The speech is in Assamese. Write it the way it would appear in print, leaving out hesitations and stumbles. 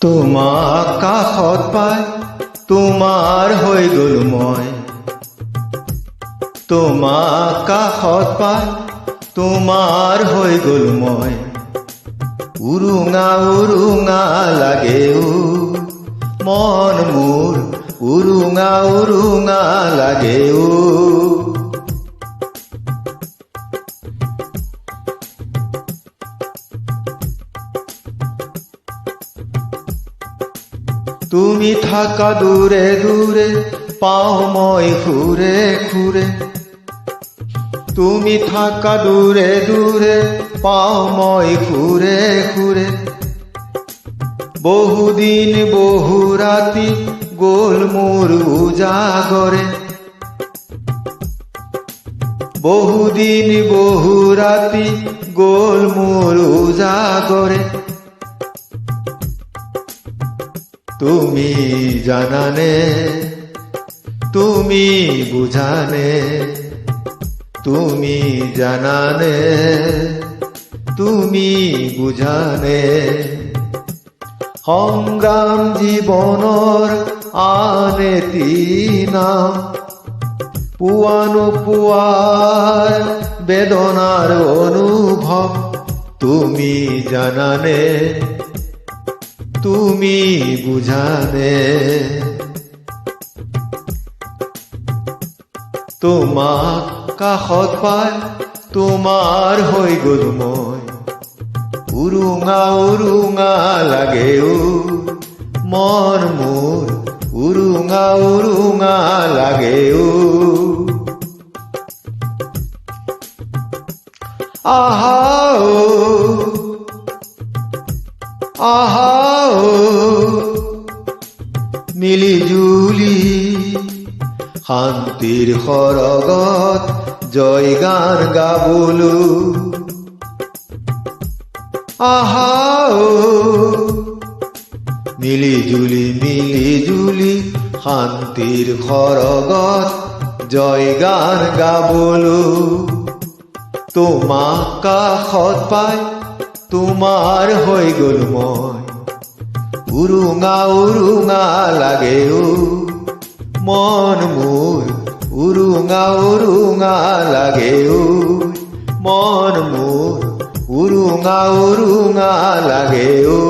তোমাক কাষত পাই তোমাৰ হৈ গ'ল মই, তোমাক কাষত পাই তোমাৰ হৈ গ'ল মই। উৰুঙা উৰুঙা লাগেও মন মোৰ, উৰুঙা উৰুঙা লাগেও। তুমি থাকা দূৰে দূৰে পাওঁ মই ঘূৰে ঘূৰে, তুমি থাকা দূৰে দূৰে পাওঁ মই ঘূৰে ঘূৰে। বহুদিন বহু ৰাতি গ'ল মোৰ উজাগৰে, বহুদিন বহু ৰাতি গ'ল মোৰ উজাগৰে। তুমি জানানে, তুমি বুঝানে, তুমি জানানে, তুমি বুঝানে। সংগ্ৰাম জীৱনৰ আন এটি নাম, পোৱা নোপোৱাৰ বেদনাৰ অনুভৱ। তুমি জানানে, তুমি বুঝানে। তোমাক কাষত পাই তোমাৰ হৈ গ'ল মই, উৰুঙা উৰুঙা লাগেও মন মোৰ, উৰুঙা উৰুঙা লাগেও। আহা ও আহা ও মিলি জুলি শান্তিৰ সৰগত জয় গান গাবলো। আহা ও মিলি জুলি শান্তিৰ সৰগত জয় গান গাবলো। তোমাক কাষত পাই তোমাৰ হৈ গ'ল মই, উৰুঙা উৰুঙা লাগেও মন মোৰ, উৰুঙা উৰুঙা লাগেও মন মোৰ, উৰুঙা উৰুঙা লাগেও।